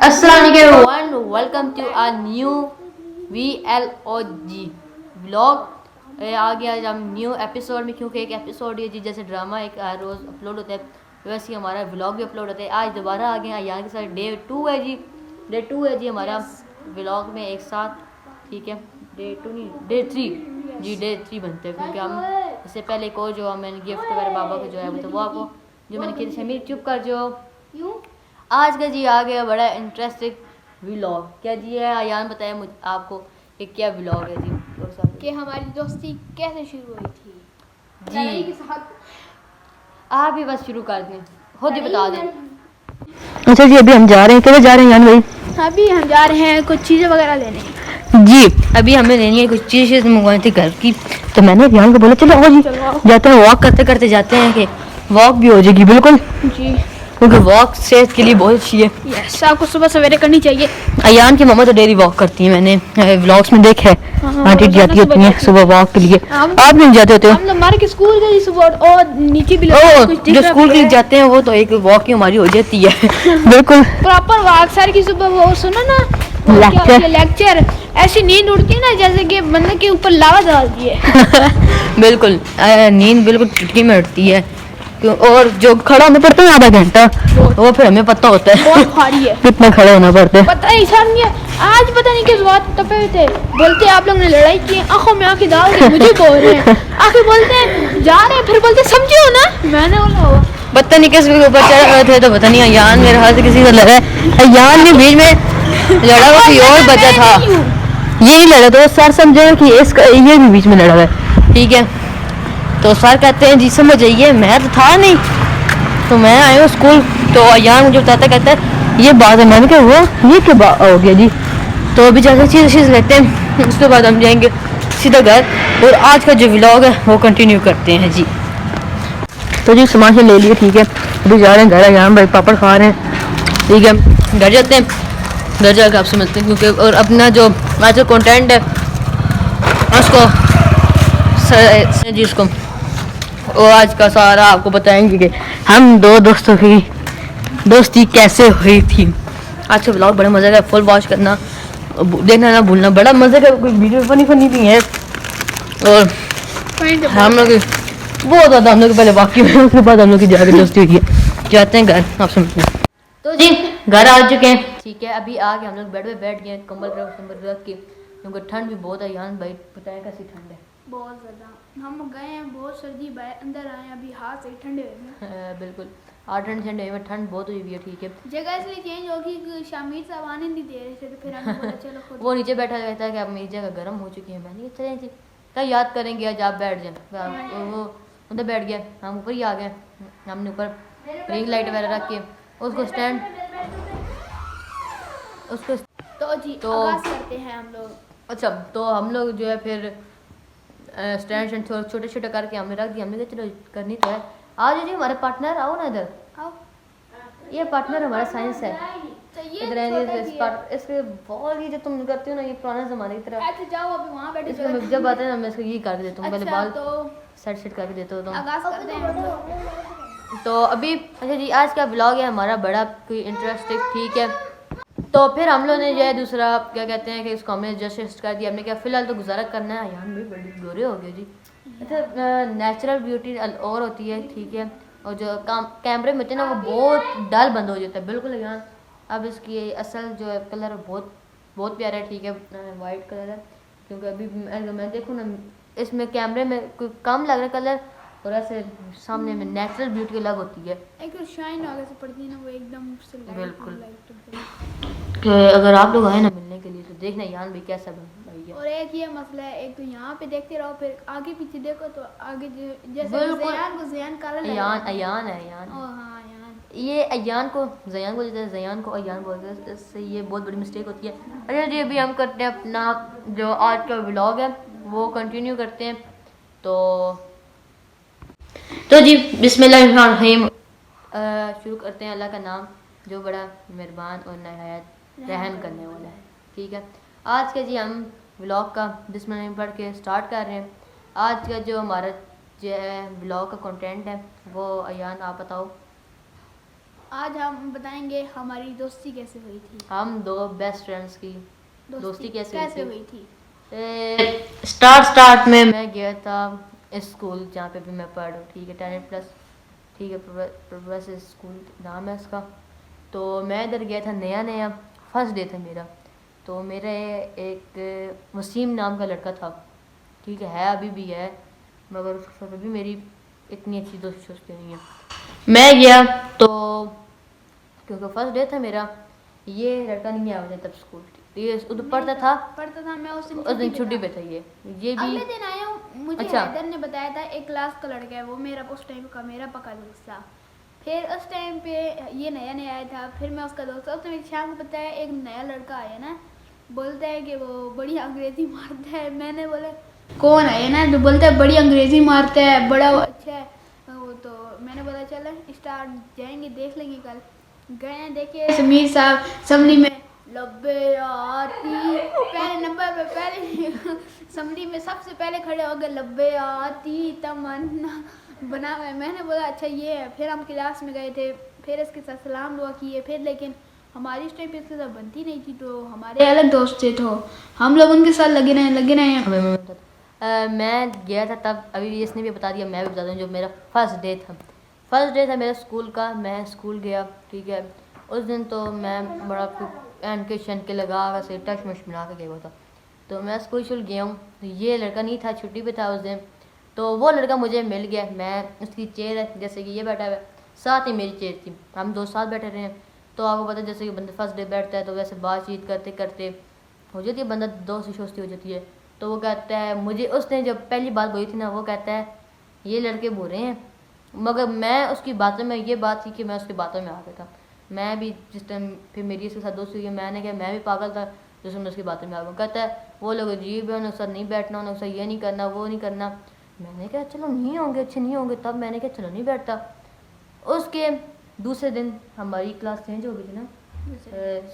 Assalamualaikum, welcome to a new VLOG vlog. आ गया आज हम न्यू एपिसोड में, क्योंकि एक एपिसोड ये जी जैसे ड्रामा एक रोज़ अपलोड होता है वैसे ही हमारा व्लॉग भी अपलोड होता है। आज दोबारा आ गया यहाँ के साथ डे 2 है जी, डे 2 है जी हमारा व्लॉग में एक साथ। ठीक है, डे 2 नहीं डे 3 जी, डे 3 बनते हैं क्योंकि हम इससे पहले को जो मैंने गिफ्ट वगैरह बाबा को जो है वो आपको जो मैंने किसी से चुप कर जो आज का जी आ गया बड़ा इंटरेस्टिंग व्लॉग। क्या जी है अयान बताया मुझे आपको कि क्या व्लॉग है जी कि हमारी दोस्ती कैसे शुरू हुई थी जी के साथ। आप ही बस शुरू कर दें, खुद ही बता दें। अच्छा जी, अभी हम जा रहे हैं, किधर जा रहे हैं यान भाई? अभी हम जा रहे हैं कुछ चीज़ें वगैरह लेने। जी, अभी हमें लेनी है कुछ चीज़ मंगवानी थी घर की, तो मैंने यान को बोला चलो आओ जी जाते हैं, वॉक करते करते जाते हैं कि वॉक भी हो जाएगी। बिल्कुल जी, क्योंकि वॉक सेहत के लिए बहुत अच्छी है। यस, आपको सुबह सवेरे करनी चाहिए। अयान की मम्मा तो डेली वॉक करती है, मैंने व्लॉग्स में देखा है। आंटी जाती होती है सुबह वॉक के लिए। आप नहीं जाते होते हो? हम लोग हमारे के स्कूल के सुबह और नीचे भी जो स्कूल के लिए जाते हैं वो तो एक वॉक ही हमारी हो जाती है। बिल्कुल प्रॉपर वॉक। सर की सुबह वो सुनो ना लेक्चर, ऐसी नींद उड़ती है ना जैसे कि बंदे के ऊपर लावा डाल दिए। बिल्कुल नींद बिल्कुल चुटकी में उठती है। और जो खड़ा होना पड़ता है आधा घंटा, वो फिर हमें पता होता है बहुत भारी है कितना खड़ा होना पड़ता है। पता ही नहीं है। आज पता नहीं किस बात तपे हुए थे, बोलते आप लोग ने लड़ाई की, आंखों में आंखें डाल के मुझे बोल रहे हैं। आके बोलते हैं जा रहे हैं, फिर बोलते समझे हो ना। मैंने बोला हुआ पता नहीं किस के ऊपर चढ़ रहे थे, तो पता नहीं अयान मेरे हाथ से किसी से लड़ा है। अयान ने बीच में लड़ा हुआ कोई और बचा था, ये नहीं लड़ा तो सर समझे कि इसका ये भी बीच में लड़ा हुआ है। ठीक है, तो सर कहते हैं जी समझ जाइए, मैं तो था नहीं, तो मैं आया हूँ स्कूल। तो अयान मुझे बताता कहता है ये बात है, मैंने क्या हुआ, ये क्या हो गया जी। तो अभी जाकर चीज़ लेते हैं, उसके बाद हम जाएंगे सीधा घर और आज का जो व्लॉग है वो कंटिन्यू करते हैं जी। तो जी सामान ले लिए, ठीक है, अभी जा रहे हैं घर। अयान भाई पापड़ खा रहे हैं, ठीक है, घर जाते हैं, घर जाकर आपसे मिलते हैं क्योंकि और अपना जो आज का कंटेंट है उसको जी इसको वो आज का सारा आपको बताएंगे कि हम दो दोस्तों की दोस्ती कैसे हुई थी। आज का ब्लॉग बड़ा मज़े का, फुल वॉच करना, देखना ना भूलना, बड़ा मज़े का। कोई वीडियो फनी भी है और हम लोग बहुत ज़्यादा हम लोग पहले वाकई में, उसके बाद हम लोग की जाकर दोस्ती हुई है। जाते हैं घर, आप समझते हैं। तो जी घर आ चुके हैं, ठीक है, अभी आके हम लोग बेड पे बैठ गए कंबल रख के, क्योंकि ठंड भी बहुत है। यान भाई बताया कैसी ठंड है? बहुत ज्यादा। हम गए हैं बहुत सर्दी, अंदर आए अभी हाथ से ठंडे हुए हैं। बिल्कुल 8 ठंडे में ठंड बहुत हुई हुई है। ठीक है, जगह इसलिए चेंज होगी कि शामिर साहब आने नहीं दे रहे थे, तो फिर हमने बोला चलो खुद। वो नीचे बैठा रहता है कि अब मेरी जगह गर्म हो चुकी है। मैंने चले जी क्या याद करेंगे, आज आप बैठ जाए। वो उधर बैठ गया, हम ऊपर ही आ गए। हमने ऊपर रिंग लाइट वगैरह रख के उसको स्टैंड उसको तो जी तो आगाज करते हैं हम लोग। अच्छा, तो हम लोग जो है फिर स्टैंड छोटे छोटे करके हमने रख दिया। हमने कहा चलो करनी तो है। आज जी हमारे पार्टनर आओ ना इधर, आओ। ये पार्टनर हमारा साइंस है। तो ये इधर इसके बॉल ये जो तुम करते हो ना, ये पुराने ज़माने की तरह। ऐसे जाओ अभी वहाँ बैठे। इसको जब आते हैं ना मैं इसको ये कर देता हूँ, पहले बाल तो सेट करके देता हूँ। आगाज करते हैं। तो अभी अच्छा जी आज का ब्लॉग है हमारा बड़ा कोई इंटरेस्टिंग, ठीक है। तो फिर हम लोग ने जो है दूसरा क्या कहते हैं कि इसको हमने जस्ट कर दिया। हमने क्या फ़िलहाल तो गुजारा करना है। यार भी बड़े गोरे हो गए जी। अच्छा, नेचुरल ब्यूटी और होती है, ठीक है, और जो कैमरे में होते हैं ना वो बहुत डल बंद हो जाता है बिल्कुल। यार अब इसकी असल जो है कलर बहुत बहुत प्यारा है, ठीक है, वाइट कलर है। क्योंकि अभी मैं देखूँ ना इसमें कैमरे में कोई कम लग रहा है कलर, और ऐसे सामने में नेचुरल ब्यूटी अलग होती है। एक शाइन आगे से पड़ती है ना, वो एकदम से बिल्कुल। कि अगर आप लोग आए ना मिलने के लिए तो देखना यान भाई कैसा भाई है। और एक ये मसला है, एक तो यहाँ पे देखते रहो, फिर आगे पीछे देखो तो आगे जैसे ज़यान को ज़यान काला लगता है। अयान है अयान। ओ हाँ अयान। ये अयान को ज़यान बोलते हैं, ज़यान को अयान बोलते हैं, इससे ये बहुत बड़ी मिस्टेक होती है। अच्छा जी अभी हम करते हैं अपना जो आज का व्लॉग है वो कंटिन्यू करते हैं। तो जी बिस्मिल्लाहिर्रहमानिर्रहीम शुरू करते हैं अल्लाह का नाम जो बड़ा मेहरबान और नहायत रहम करने वाला है, ठीक है। आज का जी हम व्लॉग का बिस्मिल्लाह पढ़ के स्टार्ट कर रहे हैं। आज का जो हमारा जो है व्लॉग का कंटेंट है वो अयान आप बताओ। आज हम बताएंगे हमारी दोस्ती कैसे हुई थी। हम दो बेस्ट फ्रेंड्स की दोस्ती कैसे हुई थी। स्टार्ट में मैं गया था इस स्कूल जहाँ पे भी मैं पढ़ रहा हूँ, ठीक है, 10+, ठीक है, प्रोग्रेसिव स्कूल नाम है उसका। तो मैं इधर गया था नया फर्स्ट डे था मेरा। तो मेरा एक वसीम नाम का लड़का था, ठीक है अभी भी है, मगर उसके साथ अभी मेरी इतनी अच्छी दोस्ती नहीं है। मैं गया तो क्योंकि फर्स्ट डे था मेरा, ये लड़का नहीं आया मुझे तब स्कूल, ये उधर पढ़ता था, मैं उस दिन छुट्टी पे था। ये भी अगले दिन आया हूँ, मुझे अच्छा। हैदर ने बताया था एक क्लास का लड़का है वो, मेरा उस टाइम का मेरा पक्का दोस्त था। फिर उस टाइम पे ये नया आया था, फिर मैं उसका दोस्त था। उसने शाम को बताया एक नया लड़का आया ना, बोलता है कि वो बड़ी अंग्रेजी मारता है। मैंने बोला कौन आया ना, तो बोलता है बड़ी अंग्रेजी मारता है, बड़ा अच्छा है वो। तो मैंने बोला चलो स्टार्ट जाएंगे देख लेंगे कल। गए देखे समीर साहब असम्बली में लब्बे आती पहले नंबर पे, पहले असम्बली में सबसे पहले खड़े हो गए, लब्बे आती तमन्ना बना हुआ है। मैंने बोला अच्छा ये है। फिर हम क्लास में गए थे, फिर इसके साथ सलाम दुआ किए। फिर लेकिन हमारी इस टाइम पे इसके साथ बनती नहीं थी, तो हमारे अलग दोस्त थे, तो हम लोग उनके साथ लगे रहे। मैं गया था तब, अभी इसने भी बता दिया, मैं भी बता दूँ, जो मेरा फर्स्ट डे था मेरा स्कूल का। मैं स्कूल गया, ठीक है, उस दिन तो मैं बड़ा एंड के लगा वैसे टच मश बना के गया हुआ था। तो मैं स्कूल गया हूँ, तो ये लड़का नहीं था, छुट्टी पे था उस दिन। तो वो लड़का मुझे मिल गया, मैं उसकी चेयर है जैसे कि ये बैठा हुआ है, साथ ही मेरी चेयर थी, हम दो साथ बैठे रहे हैं। तो आपको पता है जैसे कि बंदा फर्स्ट डे बैठता है तो वैसे बातचीत करते करते हो जाती है, बंदा दोस्ती हो जाती है। तो वो कहता है मुझे, उसने जब पहली बात बोली थी ना, वो कहता है ये लड़के बुरे हैं, मगर मैं उसकी बातों में, ये बात थी कि मैं उसकी बातों में आ गया था। मैं भी जिस टाइम फिर मेरी इसके साथ दोस्ती हुई, मैंने कहा मैं भी पागल था जिसमें मैं उसकी बातों में आ गया। कहता है वो लोग अजीब है, उनके साथ नहीं बैठना, उनके साथ ये नहीं करना, वो नहीं करना। मैंने कहा चलो नहीं होंगे, अच्छे नहीं होंगे, तब मैंने कहा चलो नहीं बैठता। उसके दूसरे दिन हमारी क्लास चेंज हो गई थी ना,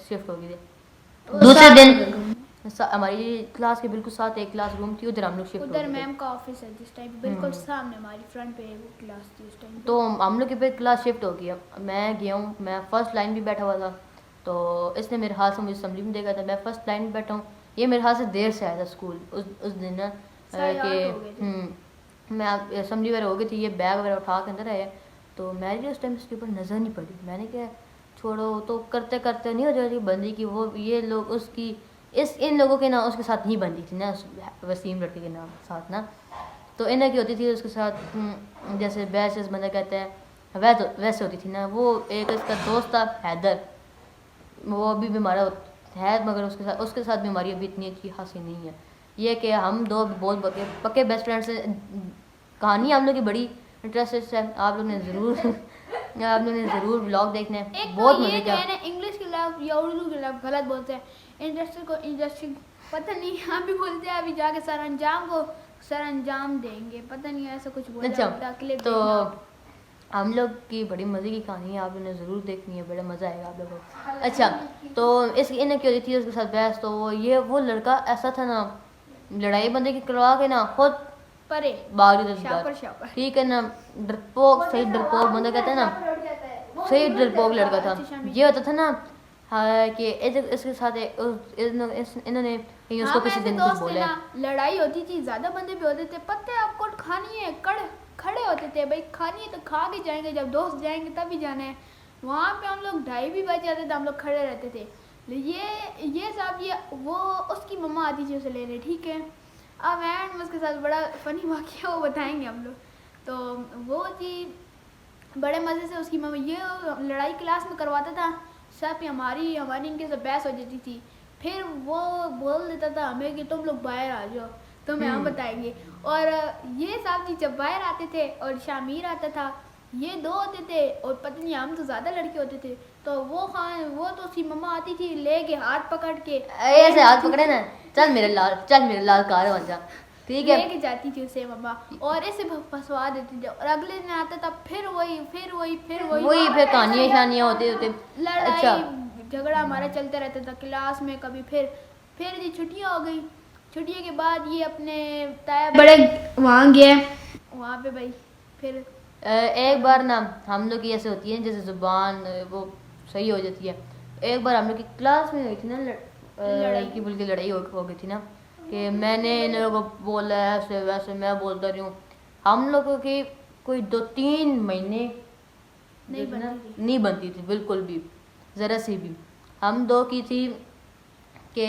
शिफ्ट हो गई थी। दूसरे दिन हमारी क्लास के बिल्कुल साथ एक क्लास रूम थी, उधर हम लोग शिफ्ट हो उधर गए थे। मैम का ऑफिस है जिस टाइम बिल्कुल सामने हमारी फ्रंट पे वो क्लास थी उस टाइम। तो हम लोग की फिर क्लास शिफ्ट हो गई। मैं गया हूँ, मैं फर्स्ट लाइन भी बैठा हुआ था। तो इसने मेरे हाथ से मुझे असम्बली में देखा था, मैं फर्स्ट लाइन में बैठा हूँ। ये मेरे हाथ से देर से आया था स्कूल उस दिन ना, कि मैं असम्बली वगैरह हो गई थी, ये बैग वगैरह उठा के अंदर आया। तो मेरी उस टाइम उसके ऊपर नज़र नहीं पड़ी। मैंने कहा छोड़ो, तो करते करते नहीं हो जाती बंदी की, वो ये लोग उसकी इन लोगों के ना उसके साथ नहीं बनती थी ना, वसीम लड़के के नाम साथ ना। तो इन्हें की होती थी उसके साथ, जैसे वैसे बंदा कहते हैं वैसे होती थी ना। वो एक इसका दोस्त था हैदर, वो अभी भी हमारा है, मगर उसके साथ भी हमारी अभी इतनी अच्छी खासी नहीं है। ये कि हम दो बहुत पक्के बेस्ट फ्रेंड्स हैं। कहानी हम लोग की बड़ी इंटरेस्टेड है, आप लोग ने ज़रूर व्लॉग देखने हैं, बहुत मजे का। इंग्लिश के खिलाफ या उर्दू के खिलाफ गलत बोलते हैं, इंटरेस्टेड को इंटरेस्टिंग पता नहीं, हम भी बोलते हैं अभी जाके सर अंजाम देंगे, पता नहीं ऐसा कुछ बोला। अच्छा, तो हम लोग की बड़ी मज़े की कहानी है, आप लोगों ने ज़रूर देखनी है, बड़ा मज़ा आएगा आप लोगों को। अच्छा, तो इन्हें क्या होती थी उसके साथ बहस। तो वो लड़का ऐसा था ना, लड़ाई बंदे की करवा के ना खुद परे बागी, ठीक है ना, डरपोक, सही डरपोक बंदा कहते हैं ना, सही डरपोक लड़का था। ये होता था ना कि इसके साथ इन्होंने उसको किसी दिन कुछ बोला, लड़ाई होती थी, ज्यादा बंदे भी होते थे, पत्ते आपको खानी है, खड़े होते थे भाई, खानी है तो खा के जाएंगे, जब दोस्त जाएंगे तभी जाना है। वहाँ पे हम लोग 2:30 भी बज जाते थे, हम लोग खड़े रहते थे। ये साहब ये वो उसकी मम्मा आती थी उसे लेने, ठीक है। अब एंड उसके साथ बड़ा फनी वाक़या वो बताएंगे हम लोग। तो वो जी बड़े मज़े से उसकी मम्मा ये लड़ाई क्लास में करवाता था सब, हमारी इनके से बहस हो जाती थी। फिर वो बोल देता था हमें कि तुम लोग बाहर आ जाओ, तुम्हें हम बताएंगे। और ये साहब जी जब बाहर आते थे और शामिर आता था, ये 2 होते थे और पत्नी, हम तो ज़्यादा लड़के होते थे। तो वो तो उसकी मम्मा आती थी लेके हाथ पकड़ के, ऐसे हाथ पकड़े ना, चल मेरे लाल कार बन जा, ठीक है, लेके जाती थी उसे मम्मा, और ऐसे फंसवा देती थी। और अगले दिन आता था फिर वही फिर कहानियाँ होते लड़ाई झगड़ा हमारा चलता रहता था क्लास में। कभी फिर जी छुट्टियाँ हो गई, छुट्टियों के बाद ये अपने ताया बड़े वहाँ गए, वहाँ पे भाई फिर एक बार ना हम लोग की ऐसे होती है जैसे ज़ुबान वो सही हो जाती है। एक बार हम लोग की क्लास में हुई थी ना लड़की बल्कि लड़ाई हो गई थी ना कि मैंने इन लोगों को बोला ऐसे वैसे, मैं बोलता रही हूँ। हम लोगों की कोई 2-3 महीने नहीं जो थी ना, बनती थी। नहीं बनती थी बिल्कुल भी, ज़रा सी भी। हम दो की थी कि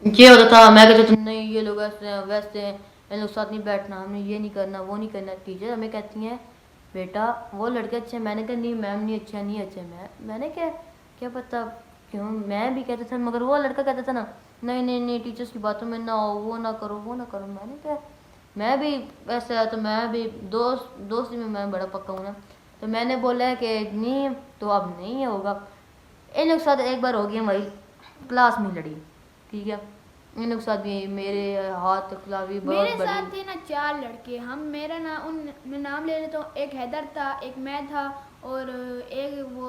ये होता था, मैं कहता था नहीं ये लोग ऐसे हैं वैसे हैं, इन लोग साथ नहीं बैठना, हमने ये नहीं करना वो नहीं करना। टीचर हमें कहती हैं बेटा वो लड़के अच्छे हैं। मैंने कहा नहीं मैम नहीं अच्छे नहीं अच्छे। मैंने क्या क्या पता क्यों, मैं भी कहता था मगर वो लड़का कहता था ना नहीं नहीं नहीं टीचर्स की बातों में ना आओ, वो ना करो वो ना करो। मैंने क्या, मैं भी वैसे है तो मैं भी दोस्ती में मैं बड़ा पक्का हूँ ना। तो मैंने बोला कि नहीं तो अब नहीं होगा। इन लोग के साथ एक बार हो गई हमारी क्लास में लड़ी, ठीक है। इन लोग के साथ भी मेरे हाथ खिलावी मेरे बहुत साथ बड़ी। थे ना 4 लड़के। हम मेरा ना उन मैं नाम ले लेता हूँ। एक हैदर था, एक मैं था, और एक वो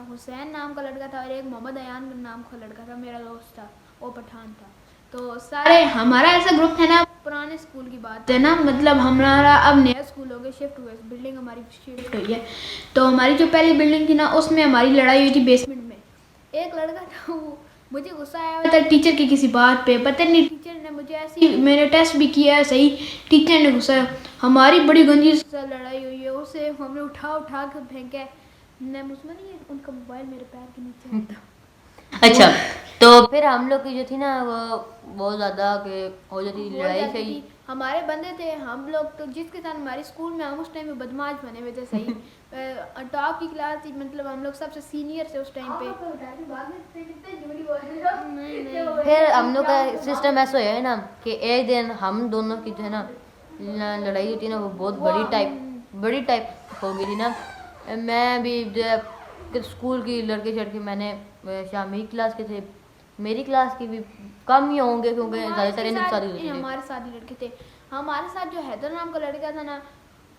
हुसैन नाम का लड़का था, और एक मोहम्मद अयान नाम का लड़का था, मेरा दोस्त था, वो पठान था। तो सारे हमारा ऐसा ग्रुप है ना, पुराने स्कूल की बात है ना, मतलब हमारा अब नया स्कूल हो गया, शिफ्ट हुआ, बिल्डिंग हमारी शिफ्ट हुई है। तो हमारी जो पहली बिल्डिंग थी ना, उसमें हमारी लड़ाई हुई थी बेसमेंट में। एक लड़का था वो, मुझे गुस्सा आया हुआ था टीचर की किसी बात पे, पता नहीं टीचर ने मुझे ऐसी, मैंने टेस्ट भी किया है सही, टीचर ने गुस्सा, हमारी बड़ी गंदी से लड़ाई हुई है। उसे हमने उठा कर फेंका। मैं मुझमें नहीं है, उनका मोबाइल मेरे पैर के नीचे है। अच्छा तो फिर हम लोग की जो थी ना वो बहुत ज़्यादा कि हो जाती थी बहुत लड़ाई जाती सही। थी। हमारे बंदे थे हम लोग, तो जिसके साथ हमारे स्कूल में हम उस टाइम में बदमाश बने हुए थे सही। टॉप की क्लास थी, मतलब हम लोग सबसे सीनियर थे उस टाइम पे। नहीं नहीं फिर हम लोग का सिस्टम ऐसा है ना कि एक दिन हम दोनों की जो है ना लड़ाई होती है ना वो बहुत बड़ी टाइप हो गई थी ना। मैं भी जो है कि स्कूल की लड़के चढ़ मैंने शामी क्लास के थे, मेरी क्लास की भी कम ही होंगे क्योंकि ज़्यादातर इनके साथ ही होती थी। हमारे साथ ही लड़के थे। हमारे साथ जो हैदर नाम का लड़का था ना,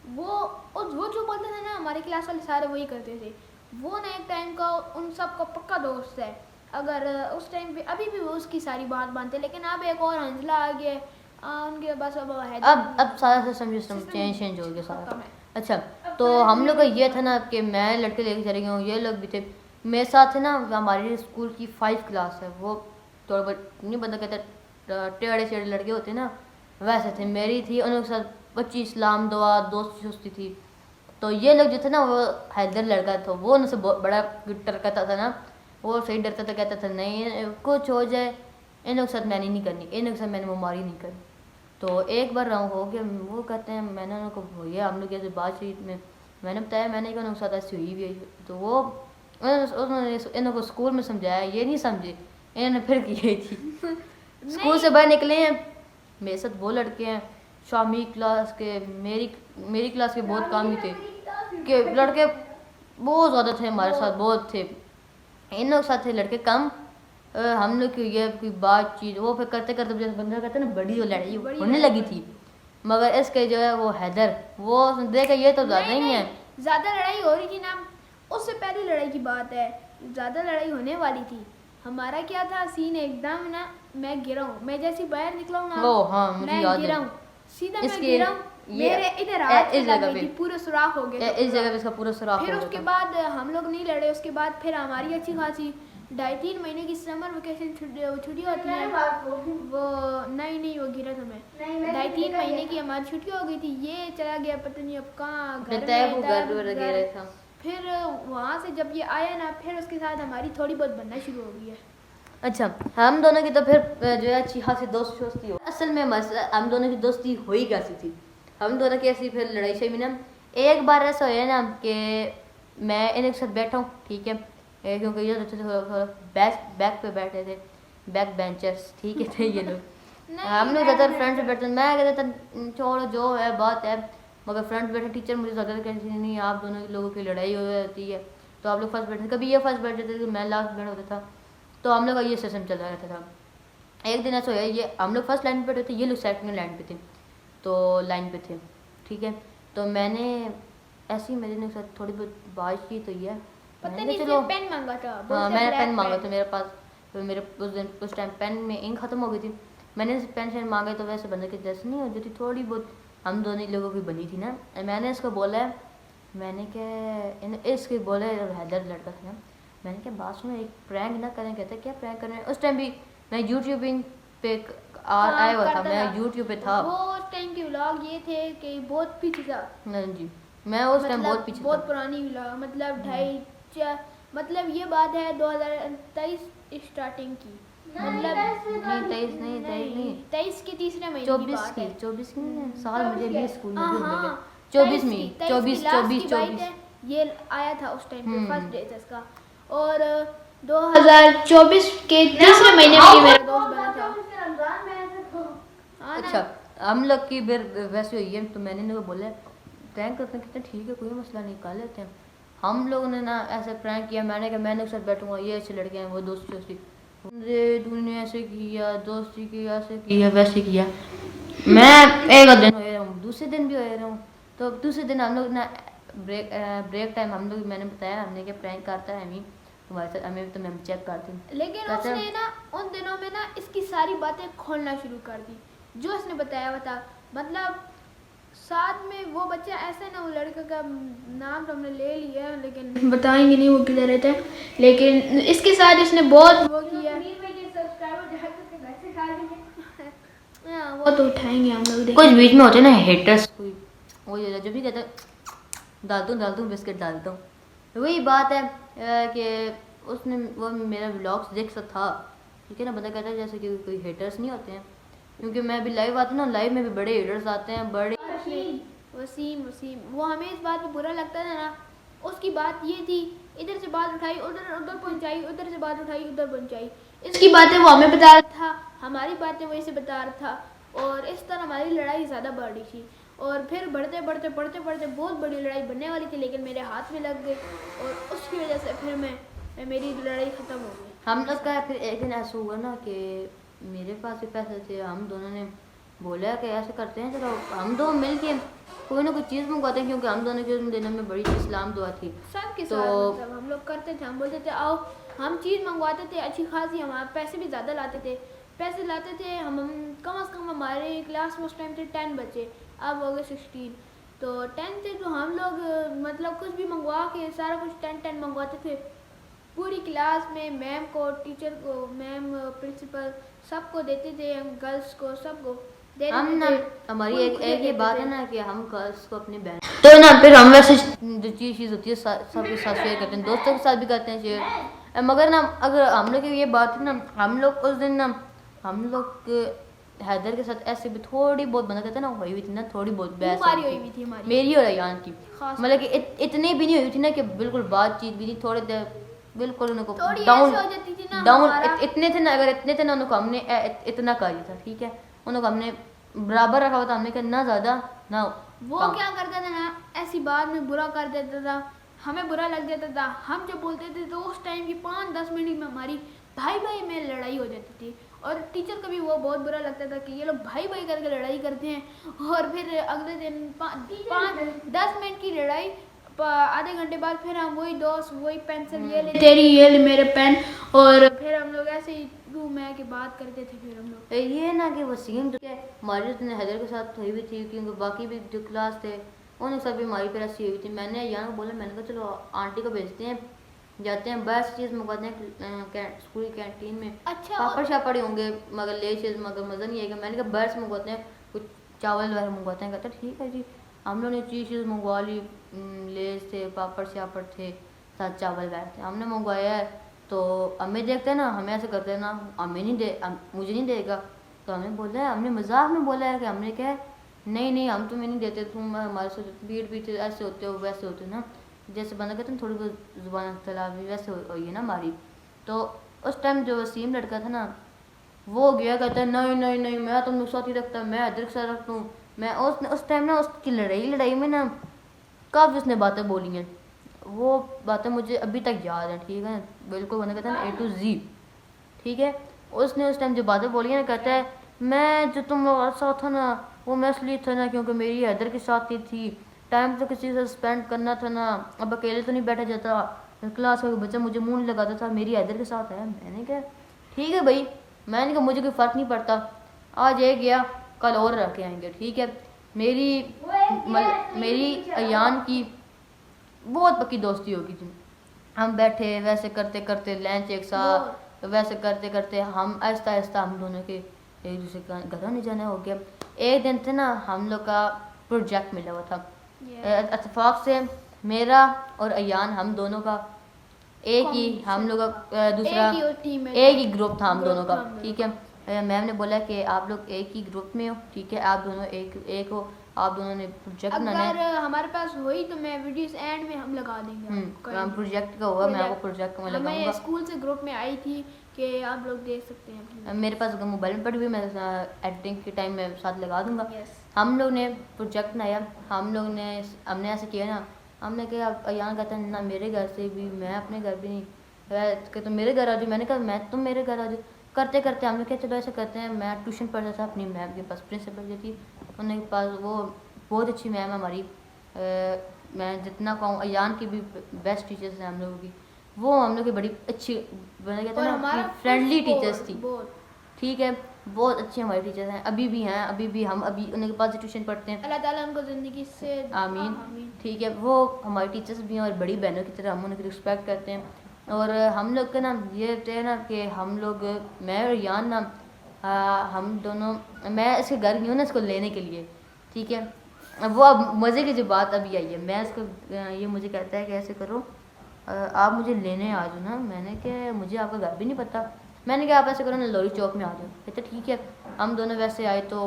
वो जो बोलते थे ना, हमारी क्लास वाले सारे वही करते थे। वो ना एक टाइम का उन सब का पक्का दोस्त है। अगर उस टाइम पे अभी भी वो उसकी सारी बात मानते, लेकिन अब एक और हंसला आ गया। उनके बस अब हैदर अब सारा सिस्टम चेंज हो गया सारा। खत्म है। अच्छा तो हम लोग का ये था ना कि मैं लड़के लेके चले गया हूँ, ये लोग भी थे मेरे साथ है ना। हमारी स्कूल की 5 क्लास है, वो थोड़ा बहुत नहीं बंदा कहता टेढ़े चेढ़े लड़के होते ना वैसे थे। मेरी थी उन लोग के साथ बच्ची इस्लाम दुआ दोस्ती थी। तो ये लोग जो थे ना वो हैदर लड़का था, वो उनसे बहुत बड़ा डर कहता था ना, वो सही डरता था, कहता था नहीं कुछ हो जाए इन लोग के साथ मैंने नहीं करनी, इन लोग के साथ मैंने मुमारी नहीं करनी। तो एक बार हो गया, वो कहते हैं मैंने उनको भैया हम लोग ऐसे बातचीत में मैंने बताया मैंने कि उनके साथ ऐसी हुई भी है। तो वो उन्होंने इन लोगों को स्कूल में समझाया, ये नहीं समझे, इन्होंने फिर की गई थी। स्कूल से बाहर निकले हैं, मेरे साथ वो लड़के हैं शामी क्लास के, मेरी क्लास के बहुत काम ही थे कि लड़के बहुत ज़्यादा थे हमारे साथ, बहुत थे। इन लोग साथ थे लड़के कम। हम लोग की ये कोई बातचीत वो फिर करते करते जैसे बंदा कहते ना बड़ी लड़ाई होने लगी थी। मगर इसके जो है वो हैदर वो देखा ये तो ज़्यादा ही है। ज़्यादा लड़ाई हो रही थी ना, उससे पहली लड़ाई की बात है, ज़्यादा लड़ाई होने वाली थी। हमारा क्या था सीन, एकदम ना मैं गिरा हूँ, मैं जैसे बाहर निकला हूँ ना, वो हाँ मुझे मैं याद गिरा है। हूँ, सीधा मैं इसके गिरा हूँ, मेरे इधर हाथ इस लग जगह गई थी, पे पूरे सुराख हो गए थे इस जगह पे इसका पूरा सुराख फिर हो उसके गया था। बाद हम लोग नहीं लड़े। उसके बाद फिर हमारी अच्छी खासी 2.5-3 महीने की समर वेकेशन छुट्टियाँ होती हैं वो, नहीं वो गिरा था मैं, 2.5-3 महीने की हमारी छुट्टी हो गई थी। ये चला गया पता नहीं अब कहाँ, घर में घर था। फिर वहाँ से जब ये आया ना, फिर उसके साथ हमारी थोड़ी बहुत बनना शुरू हो गई है। अच्छा हम दोनों की तो फिर जो है अच्छी खासी दोस्ती हो। असल में हम दोनों की दोस्ती हो ही कैसी थी, हम दोनों की ऐसी फिर लड़ाई शड़ी ना। एक बार ऐसा हुआ ना कि मैं इनके साथ बैठा हूँ, ठीक है, क्योंकि ये थोड़ा बैक पे बैठे थे, बैक बेंचर्स, ठीक है थे ये लोग। हम लोग ज़्यादातर फ्रेंड से बैठते, मैं कहता था छोड़ो जो है बात है, मगर फ्रेंड बैठे टीचर मुझे ज़्यादा कहती थी नहीं आप दोनों लोगों की लड़ाई हो जाती है तो आप लोग फर्स्ट बैठे, कभी ये फर्स्ट बैठते थे तो मैं लास्ट बैठ होता था। तो हम लोग का ये सेशन चलता रहता था। एक दिन ऐसा हुआ, ये हम लोग फर्स्ट लाइन पे बैठे थे, ये लोग सेकंड लाइन पे थे, तो लाइन पे थे, ठीक है। तो मैंने ऐसे ही मेरे साथ थोड़ी बहुत बात की, तो ये पता नहीं चलो पेन मांगा था, हाँ मैंने पेन मांगा था मेरे पास, तो मेरे उस टाइम पेन में इंक खत्म हो गई थी। मैंने पेन शेन मांगे तो वैसे बंदे की जैसे नहीं हो जाती, थोड़ी बहुत हम दोनों लोगों की बनी थी ना। मैंने इसको बोला है मैंने क्या इसके बोले हैदर लड़का था ना, मैंने क्या बात सुनो एक प्रैंक ना करें, कहते क्या प्रैंक करना है। उस टाइम भी मैं यूट्यूबिंग पे आया हुआ था, करता मैं था। यूट्यूब पे था। वो उस टाइम के व्लॉग ये थे कि बहुत पीछे था, हाँ जी, मैं उस टाइम बहुत पीछे बहुत था। पुरानी व्लॉग, मतलब मतलब ये बात है 2023 स्टार्टिंग की, मतलब नहीं 23 नहीं 23 के तीसरे महीने की 24 बात की है। 24 की नहीं है, साल मुझे भी स्कूल में हाँ भी भूल गए। हाँ 24 में 24 24 है, ये आया था उस टाइम पे फर्स्ट डे था इसका। और 2024 के तीसरे महीने में ये मेरा दोस्त बना था। हाँ ना? अच्छा हम लोग की फिर वैसे हुई है, तो मैंने इनको बोला प्रैंक करते हैं, कितना ठीक है कोई मसला नहीं कर लेते हैं। हम लोगों ने ना ऐसे प्रैंक किया, मैंने कहा मैंने उसके साथ बैठूंगा, ये अच्छे लड़के हैं, वो दोस्ती तूने ऐसे किया, दोस्ती की ऐसे किया वैसे किया। मैं एक दिन हो रहा हूँ, दूसरे दिन भी हो रहा हूँ। तो दूसरे दिन हम लोग ना ब्रेक टाइम हम लोग, मैंने बताया हमने क्या प्रैंक करता है हमें तुम्हारे साथ, हमें तो मैं चेक करती हूँ। लेकिन कहता उसने ना उन दिनों में ना इसकी सारी बातें खोलना शुरू कर दी जो इसने बताया हुआ था। मतलब साथ में वो बच्चा ऐसा ना, वो लड़के का नाम तो हमने ले लिया लेकिन बताएंगे नहीं वो किधर रहता है, लेकिन इसके साथ इसने बहुत वो किया। हाँ, वो तो उठाएंगे हम लोग, कुछ बीच में होते हैं ना हेटर्स, कोई वो जो भी कहता है डालता हूँ बिस्किट डालता हूँ, वही बात है कि उसने वो मेरा व्लॉग्स देख सकता था, ठीक है ना। बंदा कहता है जैसे कि कोई हेटर्स नहीं होते हैं, क्योंकि मैं भी लाइव आता हूँ ना, लाइव में भी बड़े हेटर्स आते हैं, बड़े वसीम वो हमें इस बात पे बुरा लगता था ना, उसकी बात ये थी इधर से बात उठाई उधर पहुंचाई, उधर से बात उठाई उधर पहुंचाई, इसकी बातें वो हमें बता रहा था, हमारी बातें वो इसे बता रहा था, और इस तरह हमारी लड़ाई ज़्यादा बढ़ रही थी। और फिर बढ़ते बहुत बड़ी लड़ाई बनने वाली थी, लेकिन मेरे हाथ में लग गई और उसकी वजह से फिर मेरी लड़ाई ख़त्म हो गई। हम लोग का फिर एक दिन ऐसा हुआ ना कि मेरे पास भी पैसे थे, हम दोनों ने बोला कि ऐसे करते हैं चलो हम दो मिल के कोई ना कोई चीज़ मंगवाते हैं, क्योंकि हम दोनों के दिनों में बड़ी इस्लाम दुआ थी सबके तो साथ मतलब हम लोग करते थे, हम बोलते थे आओ, हम चीज़ मंगवाते थे अच्छी खासी, हमारे पैसे भी ज़्यादा लाते थे, हम कम से कम हमारे क्लास में उस टाइम थे 10 बच्चे, अब हो गए 16, तो 10 थे, तो हम लोग मतलब कुछ भी मंगवा के सारा कुछ 10 मंगवाते थे पूरी क्लास में, मैम को, टीचर को, मैम प्रिंसिपल सबको देते थे, हम गर्ल्स को सबको देते हम ना थे। हमारी खुद एक खुद एक ये देते बात थे। है ना कि हम गर्ल्स को अपनी बहन तो ना फिर हम वैसे जो चीज़ होती है सबके साथ शेयर करते हैं, दोस्तों के साथ भी करते हैं शेयर। मगर ना अगर हम लोग की ये बात है ना, हम लोग उस दिन ना हम लोग हैदर के साथ ऐसे भी थोड़ी बहुत बना कहते ना हुई थी ना, थोड़ी बहुत बहस हमारी हुई हुई हुई थी हमारी मेरी और अयान की, खास मतलब कि इतनी भी नहीं हुई थी ना कि बिल्कुल बातचीत भी नहीं, थोड़ी देर बिल्कुल उनको थोड़ी डाउन ऐसे हो जाती थी ना डाउन हमारा। इतने थे ना, अगर इतने थे ना उनको हमने इतना कर दिया था, ठीक है, उनको हमने बराबर रखा हुआ था, हमने कहा ना ज़्यादा ना वो कम। क्या करता था ना, ऐसी बात में बुरा कर देता था, हमें बुरा लग जाता था, हम जब बोलते थे तो उस टाइम की 5-10 मिनट में हमारी भाई में लड़ाई हो जाती थी, और टीचर को भी वो बहुत बुरा लगता था कि ये लोग भाई करके लड़ाई करते हैं, और फिर अगले दिन 5-10 मिनट की लड़ाई, आधे घंटे बाद फिर हम वही दोस्त वही पेंसिल ये ले तेरी ये ले मेरे पेन, और फिर हम लोग ऐसे ही तू मैं की बात करते थे। फिर हम लोग ये ना कि वसीम जो है हमारी ने हैदर के साथ हुई हुई थी, क्योंकि बाकी भी जो क्लास थे उन सब भी हमारी फिर ऐसी हुई थी। मैंने यहाँ को बोला, मैंने कहा चलो आंटी को भेजते हैं, जाते हैं बस चीज़ मंगवाते हैं स्कूल की कैंटीन में, अच्छा पापड़ शापड़ होंगे मगर ले चीज़ मगर मज़ा नहीं आएगा। मैंने कहा बस मंगवाते हैं, कुछ चावल वगैरह मंगवाते हैं, कहता ठीक है जी। हम लोगों ने चीज़ मंगवा ली, लेस थे, पापड़ शापड़ थे, साथ चावल वगैरह थे, हमने मंगवाया है। तो हमें देखते हैं ना, हमें ऐसे करते हैं ना, हमें नहीं दे मुझे नहीं देगा, तो हमें बोला है, हमने मजाक में बोला है कि हमने क्या नहीं हम तुम्हें नहीं देते, तुम हमारे साथ बीट ऐसे होते हो वैसे होते हो ना, जैसे बंदा कहते हैं थोड़ी बहुत ज़ुबान तलावी वैसे हुई है ना हमारी। तो उस टाइम जो वसीम लड़का था ना, वो गया कहता है नहीं मैं तुम लोग साथ ही रखता, मैं हैदर के साथ रखता हूँ। मैं उस टाइम ना उसकी लड़ाई में ना काफ़ी उसने बातें बोली हैं, वो बातें मुझे अभी तक याद है, ठीक है, बिल्कुल बंदा कहता है ना A to Z, ठीक है। उसने उस टाइम जो बातें बोली हैं ना, कहता है मैं जो तुम लोग साथ था ना वो मैं इसलिए था ना क्योंकि मेरी हैदर के साथ ही थी, टाइम तो किसी से स्पेंड करना था ना, अब अकेले तो नहीं बैठा जाता, क्लास का बच्चा मुझे मुँह नहीं लगाता था, मेरी हैदर के साथ है। मैंने कहा ठीक है भाई, मैंने कहा मुझे कोई फ़र्क नहीं पड़ता, आज ये गया कल और रख के आएंगे, ठीक है। मेरी अयान की बहुत पक्की दोस्ती होगी थी। हम बैठे वैसे करते करते लंच एक साथ, वैसे करते करते हम आहिस्ता आहिस्ता हम दोनों के एक दूसरे का घर आने जाना हो गया। एक दिन थे ना हम लोग का प्रोजेक्ट मिला हुआ था, इत्तेफाक से मेरा और अयान हम दोनों का एक ही हम लोग का दूसरा एक ही ग्रुप था हम दोनों का, ठीक है। मैम ने बोला कि आप लोग एक ही ग्रुप में हो, ठीक है, आप दोनों एक हो, आप दोनों ने प्रोजेक्ट बनाना अगर है। हमारे पास हुई तो मैं वीडियोस एंड में हम लगा देंगे आपको। प्रोजेक्ट का हुआ, मैं आपको प्रोजेक्ट में हमें लगाऊंगा। स्कूल से ग्रुप में आई थी कि आप लोग देख सकते हैं। मेरे पास अगर मोबाइल में पड़ी हुई, मैं एडिटिंग के टाइम में साथ लगा दूंगा। Yes. हम लोग ने प्रोजेक्ट बनाया, हमने ऐसे किया ना, हमने कहा अयान कहता है ना मेरे घर से भी, मैं अपने घर भी नहीं कि तुम मेरे घर आ जाओ, मैंने कहा मैं तुम मेरे घर आ जाओ। करते करते हमने कहा चलो ऐसा करते हैं। मैं ट्यूशन पढ़ता था अपनी मैम के पास, प्रिंसिपल जो थी उनके पास, वो बहुत अच्छी मैम है हमारी। मैं जितना कहूँ अयान की भी बेस्ट टीचर्स हैं हम लोगों की, वो हम लोग की बड़ी अच्छी, मैंने कहता और ना हमारा फ्रेंडली full टीचर्स support, थी, बहुत ठीक है। बहुत अच्छे हमारे टीचर्स हैं, अभी भी हैं, अभी भी हम अभी उनके पास ही ट्यूशन पढ़ते हैं। अल्लाह ताला उनको ज़िंदगी से आमीन, ठीक है। वो हमारे टीचर्स भी हैं और बड़ी बहनों की तरह हम उनकी रिस्पेक्ट करते हैं। और हम लोग का ना ये है ना कि हम लोग, मैं और यान ना हम दोनों, मैं इसके घर गई हूँ ना इसको लेने के लिए, ठीक है। अब वो अब मज़े की जो बात अभी आई है, मैं इसको ये मुझे कहता है कि ऐसे करो आप मुझे लेने आ जाओ ना। मैंने कहा मुझे आपका घर भी नहीं पता। मैंने कहा आप ऐसे करो ना लोरी चौक में आ जाओ। कहते ठीक है। हम दोनों वैसे आए तो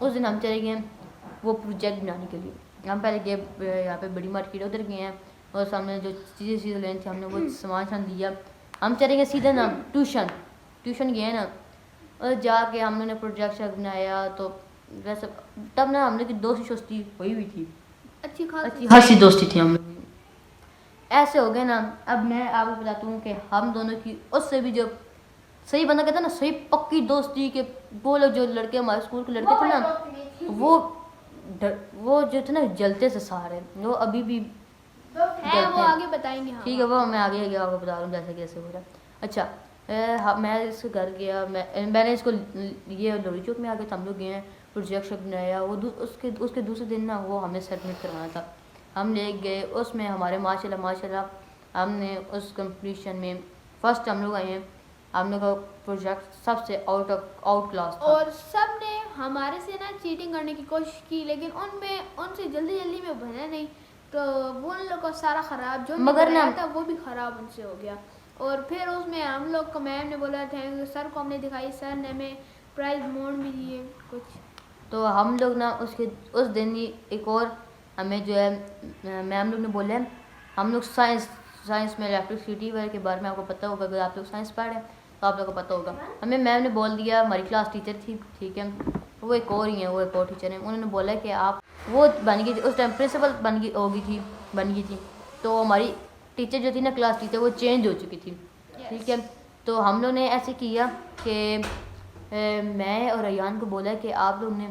उस दिन हम चले गए वो प्रोजेक्ट बनाने के लिए। हम पहले गए यहाँ पे बड़ी मार्केट, उधर गए हैं और सामने जो चीज़ें लेनी थी हमने वो सामान लिया। हम चले गए सीधा ना ट्यूशन गए ना, और जाके हम लोगों ने प्रोजेक्ट बनाया। तो वैसे तब ना हम लोग की दोस्ती हुई थी, अच्छी खासी दोस्ती थी हम लोग की। ऐसे हो गए ना। अब मैं आपको बताता हूँ कि हम दोनों की उससे भी जो सही बंदा कहता है ना सही पक्की दोस्ती के, वो लोग जो लड़के हमारे स्कूल के लड़के थे ना, वो जो थे ना जलते से सारे, वो अभी भी है, वो आगे बताएंगे। हाँ, ठीक है, वो मैं आगे आपको बता रहा हूँ जैसे कैसे हो रहा है। अच्छा मैं इसके घर गया, मैंने इसको ये लोरी चौक में आके हम लोग गए हैं, प्रोजेक्ट बनाया। वो उसके दूसरे दिन ना वो हमें सबमिट करवाना था, हम ले गए। उसमें हमारे माशाल्लाह हमने उस कंपटीशन में फर्स्ट हम लोग आए हैं। हम लोग का प्रोजेक्ट सबसे आउट क्लास था। और सब ने हमारे से ना चीटिंग करने की कोशिश की, लेकिन उनसे जल्दी में बना नहीं, तो वो उन लोग का सारा ख़राब जो मगर ना था वो भी ख़राब उनसे हो गया। और फिर उसमें हम लोग को मैम ने बोला था, सर को हमने दिखाई, सर ने हमें प्राइज मोड भी दिए कुछ। तो हम लोग ना उस दिन ही एक और हमें जो है मैम लोग ने बोला हम लोग साइंस में इलेक्ट्रिसिटी के बारे में आपको पता होगा, अगर आप लोग साइंस पढ़ रहे हैं तो आप लोगों को पता होगा। हमें मैम ने बोल दिया, हमारी क्लास टीचर थी, ठीक है, वो एक और ही है, वो एक और टीचर है, उन्होंने बोला कि आप वो बन गई थी उस टाइम प्रिंसिपल बन गई थी। तो हमारी टीचर जो थी ना क्लास टीचर, वो चेंज हो चुकी थी, ठीक है। तो हम लोग ने ऐसे किया कि मैं और अयान को बोला कि आप लोग ने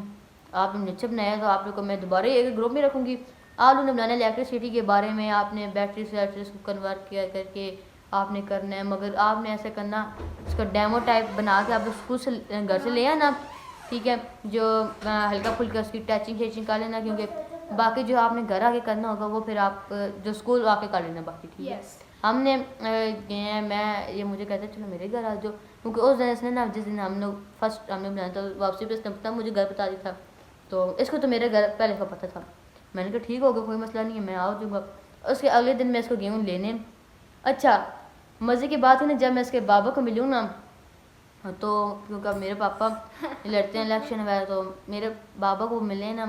अच्छा बनाया तो आप लोग को मैं दोबारा एक ग्रुप में रखूँगी। आप लोग ने बनाना इलेक्ट्रिसिटी के बारे में, आपने बैटरी से को कन्वर्ट किया करके आपने करना है, मगर आपने ऐसे करना उसका डेमो टाइप बना के आप लोग स्कूल से घर से ले आना, ठीक है। जो हल्का फुल्का उसकी टचिंग कर लेना, क्योंकि बाकी जो आपने घर आके करना होगा वो फिर आप जो स्कूल आके कर लेना बाकी, ठीक है। हमने गए हैं, मैं ये मुझे कहते चलो मेरे घर आ जाओ, क्योंकि उस दिन इसने ना जिस दिन हम लोग फर्स्ट हमने बनाया था वापसी पे इसने पता मुझे घर बता दिया था, तो इसको तो मेरे घर पहले का पता था। मैंने कहा ठीक होगा, कोई मसला नहीं है, मैं आ जाऊँगा। उसके अगले दिन मैं इसको गई हूँ लेने। अच्छा मज़े की बात है ना, जब मैं इसके बाबा को मिली हूँ ना, तो क्योंकि मेरे पापा लड़ते हैं इलेक्शन वगैरह, तो मेरे बाबा को मिले ना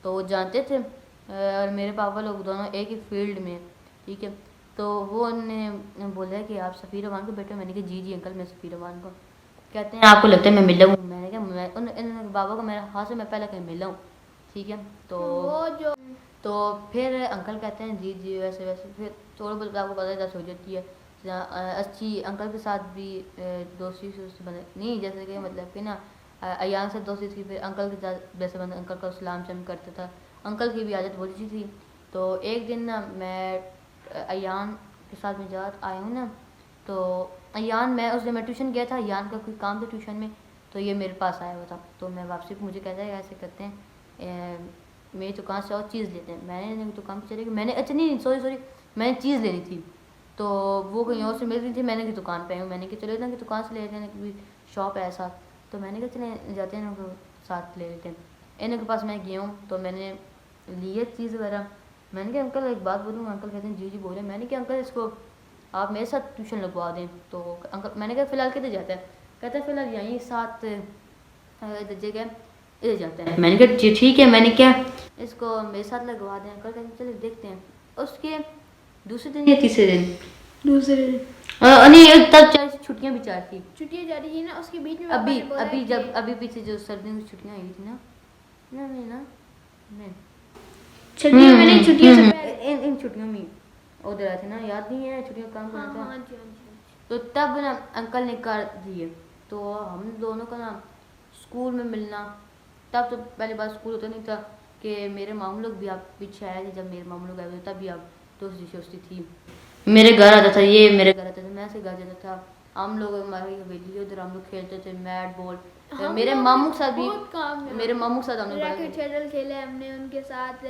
तो वो जानते थे, और मेरे पापा लोग दोनों एक ही फील्ड में, ठीक है। तो वो उन्होंने बोला कि आप सफ़ीर रहमान को बेटे, मैंने कहा जी अंकल मैं सफ़ीर रहमान को। कहते हैं आपको लगता है मैं मिला हूँ, मैंने कहा मैं उन बाबा को मेरे हाथ से मैं पहले कहीं मिला हूँ, ठीक है। तो फिर अंकल कहते हैं जी वैसे फिर थोड़ा बहुत आपको पता है जैसे हो जाती है अच्छी। अंकल के साथ भी दोस्ती बने नहीं, जैसे कि मतलब कि ना अयान से दोस्ती थी, फिर अंकल के साथ जैसे बंदा अंकल का सलाम चम करता था, अंकल की भी आदत बहुत अच्छी थी। तो एक दिन ना मैं अयान के साथ में जात आया हूँ ना, तो अयान मैं उस दिन मैं ट्यूशन गया था, अयान का कोई काम था ट्यूशन में, तो ये मेरे पास आया हुआ था। तो मैं वापसी को मुझे कहता है ऐसे करते हैं मेरी दुकान से और चीज़ लेते हैं। मैंने दुकान पर चले गए, मैंने अच्छा नहीं सॉरी मैंने चीज़ लेनी थी, तो वो कहीं और से मिल रही थी, मैंने की दुकान पे आई हूँ, मैंने कि चलो इतना की दुकान से ले लेते हैं, कोई शॉप है ऐसा, तो मैंने कहा चले जाते हैं ना साथ ले लेते हैं। इन्हीं के पास मैं गया हूँ तो मैंने लिए चीज़ वगैरह। मैंने कहा अंकल एक बात बोलूँ, अंकल कहते हैं जी जी बोले। मैंने कहा अंकल इसको आप मेरे साथ ट्यूशन लगवा दें, तो अंकल मैंने कहा फ़िलहाल किधर जाता है, कहते हैं फ़िलहाल यहीं साथ जगह इधर जाते हैं। मैंने कहा जी ठीक है, मैंने क्या इसको मेरे साथ लगवा दें, अंकल कहते हैं चलिए देखते हैं। उसके दूसरे दिन या तीसरे दिन दूसरे नहीं तब चार छुट्टियाँ भी चार थी, छुट्टियाँ जा रही थी ना, उसके बीच में अभी पापा ने बोला अभी कि- जब अभी पीछे जो सर्दियों की छुट्टियाँ आई थी ना, नहीं छुट्टियों में नहीं, छुट्टियों से पहले। इन छुट्टियों में उधर आए थे ना, याद नहीं है छुट्टियों का काम हाँ करना हाँ था। जी हाँ जी। तो तब ना अंकल ने कर दिए, तो हम दोनों का ना स्कूल में मिलना, तब तो पहली बार स्कूल होता नहीं था कि मेरे मामू लोग भी आप पीछे आए थे, जब मेरे मामू लोग आए थे तब भी आप दोस्ती शोस्ती थी। मेरे घर आता था, ये मेरे घर आता था, मैं ऐसे घर जाता था, हम लोग हमारी हवेली उधर हम लोग खेलते थे मैट बॉल। हम मेरे लोग मामू के साथ भी बहुत काम में- मेरे मामू के साथ हमने बड़ा रैकेट शटल खेले हमने उनके साथ।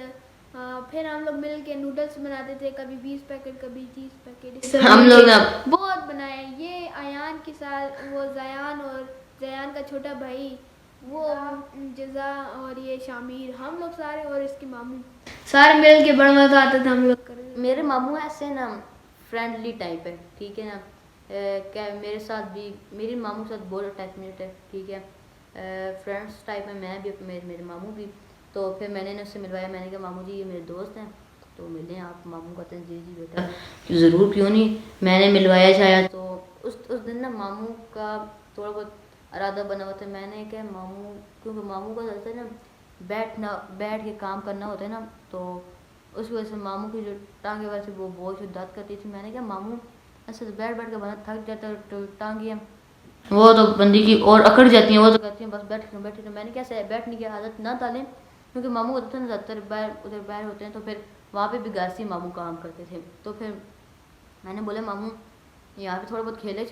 फिर हम लोग मिल के नूडल्स बनाते थे, कभी 20 पैकेट कभी 30 पैकेट। हम लोग ना बहुत बनाए। ये अयान के साथ, वो जयान और जयान का छोटा भाई, वो जजा और ये शामिर, हम लोग सारे और इसके मामू सारे मिल के बड़ा मजा आता था हम लोग कर। मेरे मामू ऐसे ना फ्रेंडली टाइप है, ठीक है ना। क्या मेरे साथ भी मेरे मामू के साथ बहुत अटैचमेंट है, ठीक है। फ्रेंड्स टाइप में मैं भी मेरे मामू भी। तो फिर मैंने इन्हें उससे मिलवाया, मैंने कहा मामू जी ये मेरे दोस्त हैं तो मिलें आप। मामू कहते हैं जी जी बेटा ज़रूर, क्यों नहीं। मैंने मिलवाया शायद, तो उस दिन ना मामू का थोड़ा बहुत इरादा बना हुआ था। मैंने क्या मामू, क्योंकि मामू का होता है ना बैठ के काम करना होता है ना, तो उस वजह से मामू की जो टांगे वैसे वो बहुत दर्द करती थी। मैंने कहा मामू ऐसे तो बैठ के बंदा थक जाता है, तो टांगे वो तो बंदी की और अकड़ जाती हैं, वो तो कहती हैं बस बैठ के। मैंने कैसे बैठने की आदत ना डालें, क्योंकि मामू होते थे ना ज़्यादातर बाहर होते हैं, तो फिर वहाँ पे भी घर से मामू काम करते थे। तो फिर मैंने बोला मामू यहाँ पे थोड़ा बहुत खेलें,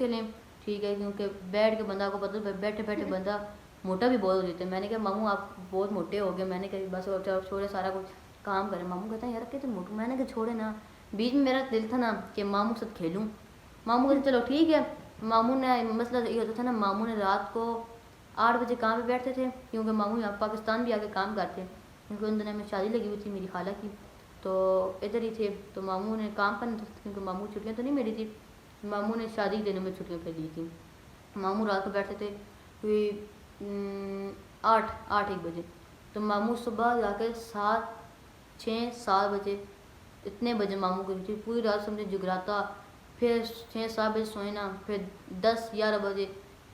ठीक है, क्योंकि बैठ के बंदा को पता बैठे बैठे बंदा मोटा भी बहुत हो जाता है। मैंने कहा मामू आप बहुत मोटे हो गए, मैंने कहा बस चलो छोड़े सारा कुछ काम करें। मामू कहते हैं यार कहते मोटू, मैंने कहा छोड़े ना। बीच में मेरा दिल था ना कि मामू के साथ खेलूँ, मामू कहते चलो ठीक है। मामू ने मसला ये होता था ना, मामू ने रात को 8 बजे काम पे बैठते थे, क्योंकि मामू यहाँ पाकिस्तान भी आके काम करते हैं, क्योंकि उन दिनों में शादी लगी हुई थी मेरी खाला की, तो इधर ही थे। तो मामू ने काम करना था, क्योंकि मामू की छुट्टियाँ तो नहीं मिली थी, मामू ने शादी के दिनों में छुट्टियाँ कर ली थी। मामू रात को बैठते थे कोई 8-1 बजे, तो मामू सुबह जाके 7-6-7 बजे इतने बजे मामू को पूरी रात समझे जगराता, फिर 6-7 बजे सोना, फिर 10-11 बजे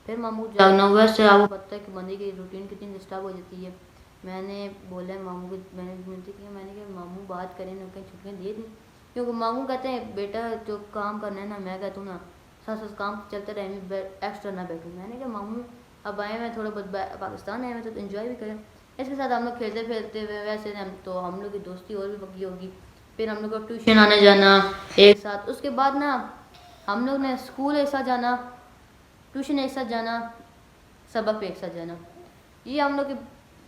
फिर मामू जागना। वैसे आपको पता है कि बंदे की रूटीन कितनी डिस्टर्ब हो जाती है। मैंने बोला मामू को, मैंने विनती की, मैंने कहा मामू बात करें ना, कहीं छुट्टियाँ दे दी, क्योंकि मामू कहते हैं बेटा जो काम करना है ना, मैं कहता हूँ ना साथ काम चलते रहे, मैं एक्स्ट्रा ना बैठूँ। मैंने कहा मामू अब आए मैं थोड़ा बहुत पाकिस्तान आए मैं तो इन्जॉय भी करें, इसके साथ हम लोग खेलते फिरते हुए वैसे तो हम लोग की दोस्ती और भी पक्की होगी। फिर हम लोग को ट्यूशन आने जाना एक साथ, उसके बाद ना हम लोग ने स्कूल एक साथ जाना, ट्यूशन एक साथ जाना, सबक पे एक साथ जाना। ये हम लोग की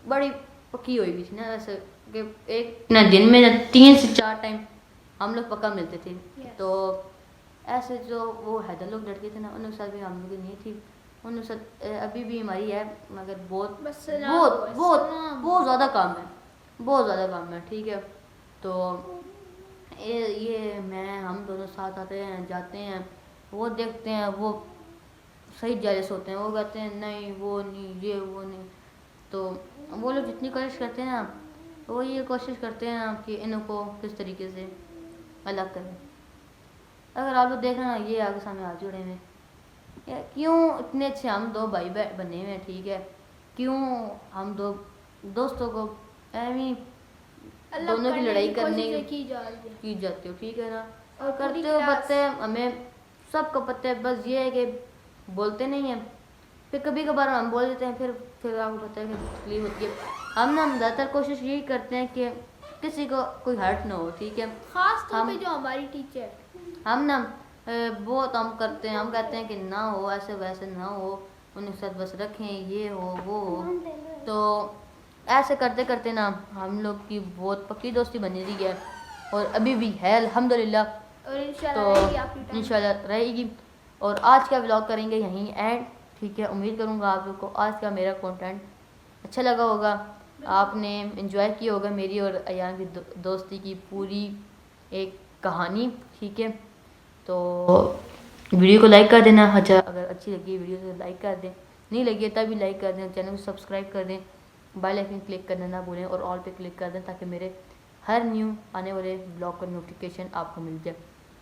बड़ी पक्की हुई थी ना, वैसे कि एक ना दिन में 3 से 4 टाइम हम लोग पक्का मिलते थे। तो ऐसे जो वो हैदर लोग लड़के थे ना, उनके साथ भी हम लोग की नहीं थी, उनके साथ अभी भी हमारी है, मगर बहुत बस बहुत बहुत बहुत ज़्यादा काम है, बहुत ज़्यादा काम है, ठीक है। तो ये मैं हम दोनों साथ आते हैं जाते हैं, वो देखते हैं वो सही जेलस होते हैं, वो कहते हैं नहीं वो नहीं ये वो नहीं। तो वो लोग जितनी कोशिश करते हैं ना, वो ये कोशिश करते हैं ना कि इनको किस तरीके से अलग करें। अगर आप लोग देख रहे हैं ना, ये आगे सामने हाथ जुड़े हुए क्यों इतने अच्छे हम 2 भाई बने हुए हैं, ठीक है, क्यों हम 2 दोस्तों को ऐवी दोनों की लड़ाई करने की जाती हो, ठीक है ना, और करते हो पता है हमें सबको पता है, बस ये है कि बोलते नहीं हैं, फिर कभी कभार हम बोल देते हैं, फिर आपको पता है कि तकलीफ होती है। हम ना ज़्यादातर कोशिश यही करते हैं कि किसी को कोई हर्ट ना हो, ठीक है। खास तौर पे जो हमारी टीचर हम ना बहुत हम करते हैं, हम कहते हैं कि ना हो ऐसे वैसे ना हो, उनके साथ बस रखें ये हो वो हो। तो ऐसे करते करते ना हम लोग की बहुत पक्की दोस्ती बनी रही है। और अभी भी है अल्हम्दुलिल्लाह। और इंशाल्लाह तो रहेगी आपकी टाइम। इंशाल्लाह रहेगी। और आज का व्लॉग करेंगे यहीं एंड, ठीक है। उम्मीद करूँगा आप लोग को आज का मेरा कंटेंट अच्छा लगा होगा, आपने एंजॉय किया होगा मेरी और अयान की दोस्ती की पूरी एक कहानी, ठीक है। तो वीडियो को लाइक कर देना, अच्छा अगर अच्छी लगी वीडियो तो लाइक कर दें, नहीं लगी तभी लाइक कर दें, चैनल को सब्सक्राइब कर दें, बेल आइकन क्लिक करना ना भूलें और ऑल पे क्लिक कर दें ताकि मेरे हर न्यू आने वाले ब्लॉग का नोटिफिकेशन आपको मिल जाए।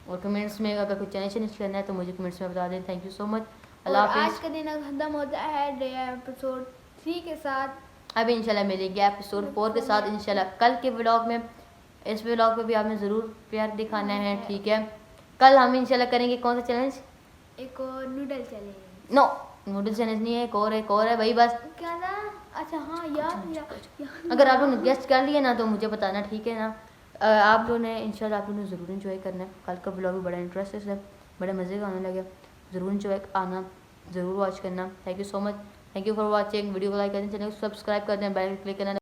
और कमेंट्स में अगर कोई चैनल चेंज करना है तो मुझे कमेंट्स में बता दें। Thank you so much. और अल्लाह आज हाफिज़। का दिन खत्म होता है डे एपिसोड 3 के साथ। अब इंशाल्लाह मिलेंगे एपिसोड 4 के साथ इंशाल्लाह कल के व्लॉग में। इस व्लॉग पे भी आपने ज़रूर प्यार दिखाना है, ठीक है। कल हम इंशाल्लाह करेंगे कौन सा चैलेंज? एक और noodle challenge. No, noodle challenge नहीं है, एक और है भाई बस। क्या था? अच्छा हाँ यार अगर आप लोग ने गेस्ट कर लिए ना तो मुझे बताना, ठीक है ना। आप लोगों ने इंशाल्लाह आप लोगों ने ज़रूर इंजॉय करना है। कल का व्लॉग भी बड़ा इंटरेस्टिंग है, बड़े मज़े का आने लगे। ज़रूर इंजॉय आना, ज़रूर वॉच करना। Thank you so much. Thank you for watching. Video को लाइक कर दें, चैनल को सब्सक्राइब कर दें, बेल क्लिक करना।